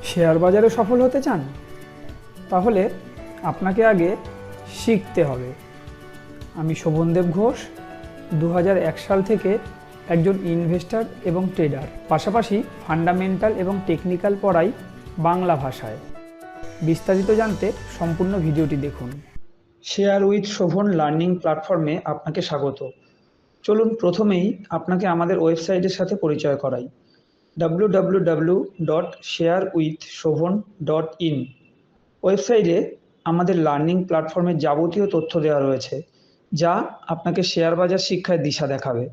Share বাজারে সফল হতে চান? তাহলে আপনাকে আগে শিখতে হবে। আমি শোভনদেব ঘোষ, 2001 সাল থেকে একজন ইনভেস্টর এবং ট্রেডার, পাশাপাশি ফান্ডামেন্টাল এবং টেকনিক্যাল পড়াই বাংলা ভাষায়। বিস্তারিত জানতে সম্পূর্ণ ভিডিওটি দেখুন। শেয়ার উইথ শোভন লার্নিং প্ল্যাটফর্মে আপনাকে স্বাগত। চলুন প্রথমেই আপনাকে আমাদের ওয়েবসাইটের সাথে পরিচয় করাই। www.sharewithshobhan.in ওয়েবসাইটে আমাদের লার্নিং প্ল্যাটফর্মের যাবতীয় তথ্য দেওয়া রয়েছে, যা আপনাকে শেয়ার বাজার শিক্ষায় দিশা দেখাবে।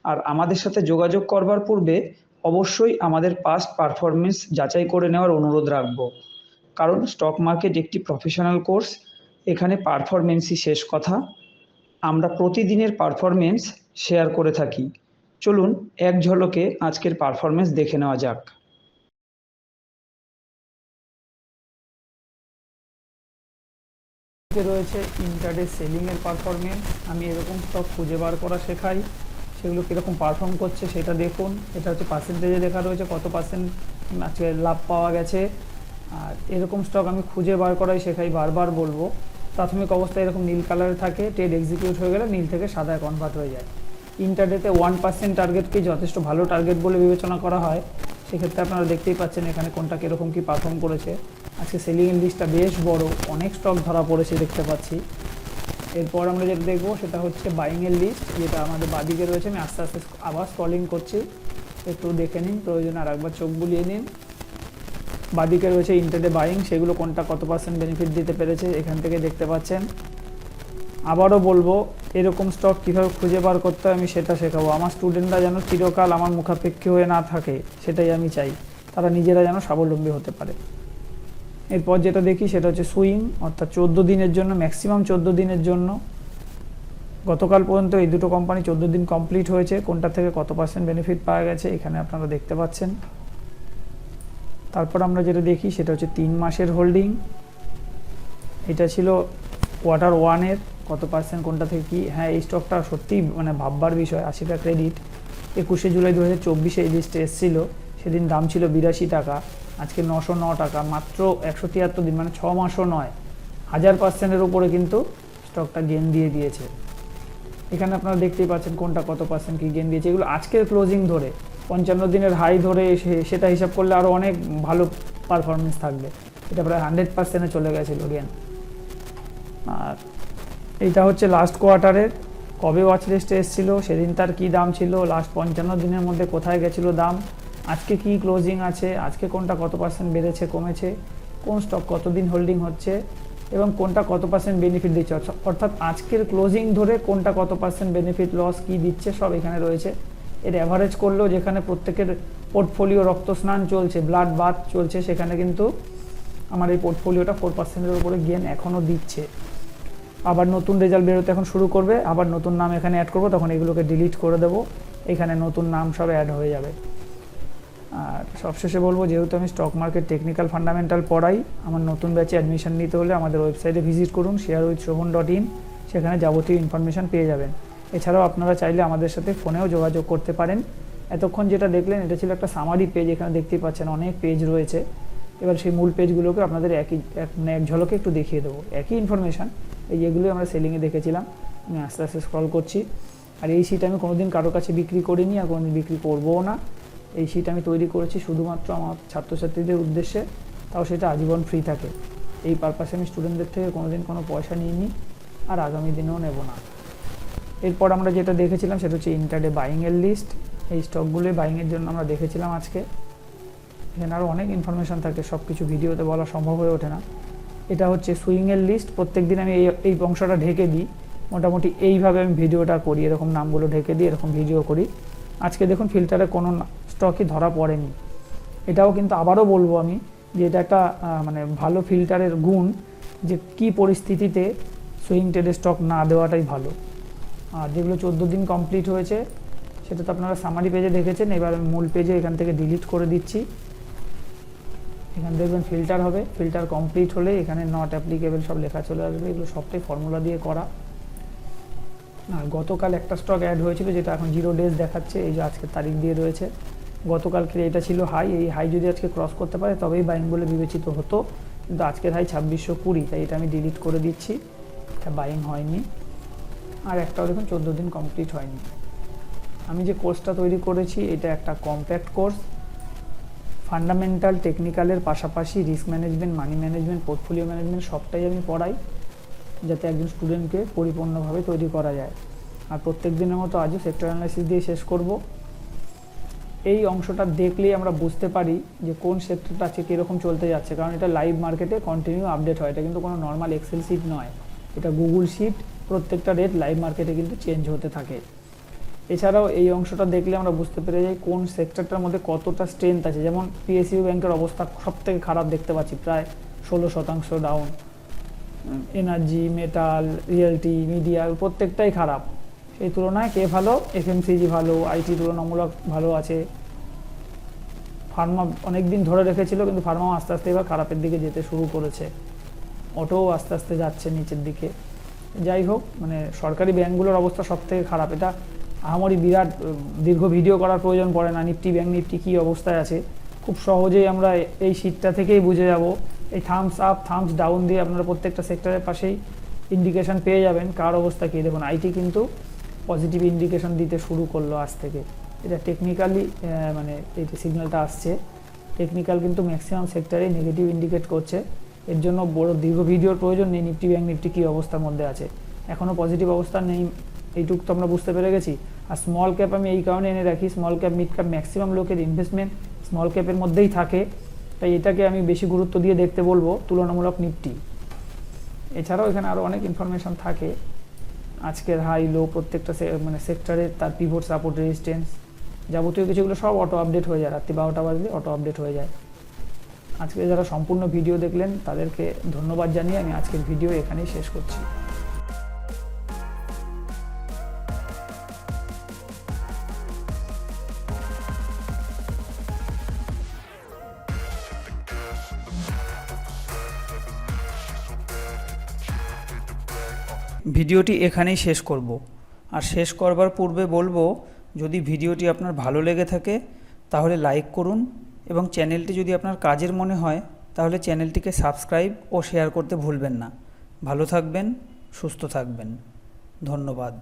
আর আমাদের সাথে যোগাযোগ করবার পূর্বে অবশ্যই আমাদের পাস্ট পারফরমেন্স যাচাই করে নেওয়ার অনুরোধ রাখব, কারণ স্টক মার্কেট একটি প্রফেশনাল কোর্স। এখানে পারফরমেন্সই শেষ কথা। আমরা প্রতিদিনের পারফরমেন্স শেয়ার করে থাকি। চলুন এক ঝলকে আজকের পারফরমেন্স দেখে নেওয়া যাক। রয়েছে ইন্টারডে সেলিংয়ের পারফরমেন্স। আমি এরকম স্টক খুঁজে বার করা শেখাই, সেগুলো কীরকম পারফর্ম করছে সেটা দেখুন। এটা হচ্ছে পার্সেন্টেজে লেখা রয়েছে কত পার্সেন্ট আজকে লাভ পাওয়া গেছে। আর এরকম স্টক আমি খুঁজে বার করাই শেখাই, বারবার বলবো। প্রাথমিক অবস্থায় এরকম নীল কালারে থাকে, ট্রেড এক্সিকিউট হয়ে গেলে নীল থেকে সাদায় কনভার্ট হয়ে যায়। ইন্টারডেতে 1% টার্গেটকে যথেষ্ট ভালো টার্গেট বলে বিবেচনা করা হয়। সেক্ষেত্রে আপনারা দেখতেই পাচ্ছেন এখানে কোনটা কীরকম কী পারফর্ম করেছে। আজকে সেলিংয়ের লিস্টটা বেশ বড়, অনেক স্টক ধরা পড়েছে দেখতে পাচ্ছি। এরপর আমরা যেটা দেখবো সেটা হচ্ছে বাইংয়ের লিস্ট, যেটা আমাদের বাদিকে রয়েছে। আমি আস্তে আস্তে আবার স্ক্রলিং করছি, একটু দেখে নিন, প্রয়োজনে আর একবার চোখ বুলিয়ে নিন। বাদিকে রয়েছে ইন্টারডে বাইং, সেগুলো কোনটা কত পার্সেন্ট বেনিফিট দিতে পেরেছে এখান থেকে দেখতে পাচ্ছেন। আবারও বলবো, এরকম স্টক কীভাবে খুঁজে বার করতে হয় আমি সেটা শেখাবো। আমার স্টুডেন্টরা যেন চিরকাল আমার মুখাপেক্ষী হয়ে না থাকে, সেটাই আমি চাই। তারা নিজেরা যেন স্বাবলম্বী হতে পারে। এরপর যেটা দেখি সেটা হচ্ছে সুইং, অর্থাৎ 14 দিনের জন্য, ম্যাক্সিমাম 14 দিনের জন্য। গতকাল পর্যন্ত এই দুটো কোম্পানি 14 দিন কমপ্লিট হয়েছে, কোনটা থেকে কত পার্সেন্ট বেনিফিট পাওয়া গেছে এখানে আপনারা দেখতে পাচ্ছেন। তারপর আমরা যেটা দেখি সেটা হচ্ছে 3 মাসের হোল্ডিং। এটা ছিল কোয়ার্টার 1-এর কত পার্সেন্ট কোনটা থেকে কি। হ্যাঁ, এই স্টকটা সত্যিই ভাববার বিষয়। 80টা ক্রেডিট 21শে জুলাই 2024 এই লিস্টে এসেছিলো। সেদিন দাম ছিল 82 টাকা, আজকে 909 টাকা। মাত্র 173 দিন, 6 মাসও নয়, 1000%-এর উপরে কিন্তু স্টকটা গেন দিয়ে দিয়েছে। এখানে আপনারা দেখতেই পাচ্ছেন কোনটা কত পার্সেন্ট কি গেন দিয়েছে। এগুলো আজকের ক্লোজিং ধরে 55 দিনের হাই ধরে সেটা হিসাব করলে আরও অনেক ভালো পারফরমেন্স থাকবে। এটা প্রায় 100%-এ চলে গেছিলো গেন। আর এইটা হচ্ছে লাস্ট কোয়ার্টারের, কবে ওয়াচ লিস্টে এসেছিলো, সেদিন তার কী দাম ছিল, লাস্ট 55 দিনের মধ্যে কোথায় গেছিলো দাম, আজকে কি ক্লোজিং আছে, আজকে কোনটা কত পার্সেন্ট বেড়েছে কমেছে, কোন স্টক কতদিন হোল্ডিং হচ্ছে এবং কোনটা কত পার্সেন্ট বেনিফিট দিচ্ছে। অর্থাৎ আজকের ক্লোজিং ধরে কোনটা কত পার্সেন্ট বেনিফিট লস কী দিচ্ছে সব এখানে রয়েছে। এর অ্যাভারেজ করলেও যেখানে প্রত্যেকের পোর্টফোলিও রক্তস্নান চলছে, ব্লাড বাথ চলছে, সেখানে কিন্তু আমার এই পোর্টফোলিওটা 4%-এর উপরে গেন এখনও দিচ্ছে। আবার নতুন রেজাল্ট বেরোতে এখন শুরু করবে, আবার নতুন নাম এখানে অ্যাড করবো, তখন এগুলোকে ডিলিট করে দেবো, এখানে নতুন নাম সব অ্যাড হয়ে যাবে। আর সবশেষে বলবো, যেহেতু আমি স্টক মার্কেট টেকনিক্যাল ফান্ডামেন্টাল পড়াই, আমার নতুন ব্যাচে অ্যাডমিশন নিতে হলে আমাদের ওয়েবসাইটে ভিজিট করুন sharewithshobhan.in, সেখানে যাবতীয় ইনফরমেশান পেয়ে যাবেন। এছাড়াও আপনারা চাইলে আমাদের সাথে ফোনেও যোগাযোগ করতে পারেন। এতক্ষণ যেটা দেখলেন এটা ছিল একটা সামারি পেজ, এখানে দেখতেই পাচ্ছেন অনেক পেজ রয়েছে। এবার সেই মূল পেজগুলোকে আপনাদের এক ঝলকে একটু দেখিয়ে দেবো, একই ইনফরমেশান। যেগুলো আমরা সেলিংয়ে দেখেছিলাম, আমি আস্তে আস্তে স্ক্রল করছি। আর এই শিট আমি কোনোদিন কারোর কাছে বিক্রি করিনি, আর কোনোদিন বিক্রি করবও না। এই শিট আমি তৈরি করেছি শুধুমাত্র আমার ছাত্রছাত্রীদের উদ্দেশ্যে, তাও সেটা আজীবন ফ্রি থাকে। এই পারপাসে আমি স্টুডেন্টদের থেকে কোনোদিন কোনো পয়সা নিইনি, আর আগামী দিনেও নেব না। এরপর আমরা যেটা দেখেছিলাম সেটা হচ্ছে ইন্টারডে বাইংয়ের লিস্ট। এই স্টকগুলো বাইংয়ের জন্য আমরা দেখেছিলাম আজকে। এখানে আরও অনেক ইনফরমেশান থাকে, সব কিছু ভিডিওতে বলা সম্ভব হয়ে ওঠে না। এটা হচ্ছে সুইংয়ের লিস্ট। প্রত্যেক দিন আমি এই অংশটা ঢেকে দিই, মোটামুটি এইভাবে আমি ভিডিওটা করি, এরকম নামগুলো ঢেকে দিই, এরকম ভিডিও করি। আজকে দেখুন ফিল্টারে কোনো স্টকই ধরা পড়েনি। এটাও কিন্তু আবারও বলবো আমি যে এটা একটা ভালো ফিল্টারের গুণ, যে কি পরিস্থিতিতে সুইং ট্রেডে স্টক না দেওয়াটাই ভালো। আর যেগুলো 14 দিন কমপ্লিট হয়েছে সেটা তো আপনারা সামারি পেজে দেখেছেন। এবার আমি মূল পেজে এখান থেকে ডিলিট করে দিচ্ছি। এখানে দেখবেন ফিল্টার হবে, ফিল্টার কমপ্লিট হলে এখানে নট অ্যাপ্লিকেবল সব লেখা চলে আসবে। এগুলো সবটাই ফর্মুলা দিয়ে করা। আর গতকাল একটা স্টক অ্যাড হয়েছিল যেটা এখন 0 ডেজ দেখাচ্ছে, এই যে আজকের তারিখ দিয়ে রয়েছে। গতকালকে এটা ছিল হাই, এই হাই যদি আজকে ক্রস করতে পারে তবেই বাইং বলে বিবেচিত হতো, কিন্তু আজকের হাই 2620, তাই এটা আমি ডিলিট করে দিচ্ছি, এটা বাইং হয়নি। আর একটাও দেখুন 14 দিন কমপ্লিট হয়নি। আমি যে কোর্সটা তৈরি করেছি এটা একটা কম্প্যাক্ট কোর্স, ফান্ডামেন্টাল টেকনিক্যালের পাশাপাশি risk management, money management, portfolio management সবটাই আমি পড়াই, যাতে একজন স্টুডেন্টকে পরিপূর্ণভাবে তৈরি করা যায়। আর প্রত্যেক দিনের মতো আজও সেক্টর অ্যানালাইসিস দিয়ে শেষ করব। এই অংশটা দেখলেই আমরা বুঝতে পারি যে কোন সেক্টরটা আছে কীরকম চলতে যাচ্ছে, কারণ এটা লাইভ মার্কেটে কন্টিনিউ আপডেট হয়, এটা কিন্তু কোনো নর্মাল এক্সেল শিট নয়, এটা গুগল শিট, প্রত্যেকটা রেট লাইভ মার্কেটে কিন্তু চেঞ্জ হতে থাকে। এছাড়াও এই অংশটা দেখলে আমরা বুঝতে পেরে যাই কোন সেক্টরটার মধ্যে কতটা স্ট্রেংথ আছে। যেমন পিএসইউ ব্যাংকের অবস্থা সব থেকে খারাপ দেখতে পাচ্ছি, প্রায় 16% down, energy, metal, realty, media প্রত্যেকটাই খারাপ। সেই তুলনায় কে ভালো? এফএমসিজি ভালো, আইটি তুলনামূলক ভালো আছে। ফার্মা অনেক দিন ধরে রেখেছিল, কিন্তু ফার্মাও আস্তে আস্তে এবার খারাপের দিকে যেতে শুরু করেছে, অটোও আস্তে আস্তে যাচ্ছে নিচের দিকে। যাই হোক, মানে সরকারি ব্যাংকগুলোর অবস্থা সব থেকে খারাপ। এটা আমারই বিরাট দীর্ঘ ভিডিও করার প্রয়োজন পড়ে না, নিফটি ব্যাংক নিফটি কী অবস্থায় আছে খুব সহজেই আমরা এই শীটটা থেকেই বুঝে যাব। এই থামস আপ থামস ডাউন দিয়ে আপনারা প্রত্যেকটা সেক্টরের পাশেই ইন্ডিকেশন পেয়ে যাবেন কার অবস্থা কী। দেখুন আইটি কিন্তু পজিটিভ ইন্ডিকেশন দিতে শুরু করলো আজ থেকে, এটা টেকনিক্যালি মানে এই যে সিগন্যালটা আসছে, টেকনিক্যাল কিন্তু ম্যাক্সিমাম সেক্টরে নেগেটিভ ইন্ডিকেট করছে। এর জন্য বড় দীর্ঘ ভিডিওর প্রয়োজন নেই, নিফটি ব্যাংক নিফটি কী অবস্থার মধ্যে আছে, এখনও পজিটিভ অবস্থা নেই, এইটুকু তো আমরা বুঝতে পেরে গেছি। আর স্মল ক্যাপ আমি এই কারণে এনে রাখি, small cap mid cap maximum লোকের ইনভেস্টমেন্ট স্মল ক্যাপের মধ্যেই থাকে, তাই এটাকে আমি বেশি গুরুত্ব দিয়ে দেখতে বলবো তুলনামূলক নিফটি। এছাড়াও এখানে আরও অনেক ইনফরমেশান থাকে, আজকের হাই লো প্রত্যেকটা মানে সেক্টরে তার পিভট সাপোর্ট রেজিস্ট্যান্স যাবতীয় কিছুগুলো সব অটো আপডেট হয়ে যায়, রাত্রি 12টা বাজলে অটো আপডেট হয়ে যায়। আজকে যারা সম্পূর্ণ ভিডিও দেখলেন তাদেরকে ধন্যবাদ জানিয়ে আমি আজকের ভিডিও এখানেই শেষ করছি। ভিডিওটি এখানেই শেষ করব, আর শেষ করবার পূর্বে বলবো, যদি ভিডিওটি আপনার ভালো লেগে থাকে তাহলে লাইক করুন, এবং চ্যানেলটি যদি আপনার কাজের মনে হয় তাহলে চ্যানেলটিকে সাবস্ক্রাইব ও শেয়ার করতে ভুলবেন না। ভালো থাকবেন, সুস্থ থাকবেন, ধন্যবাদ।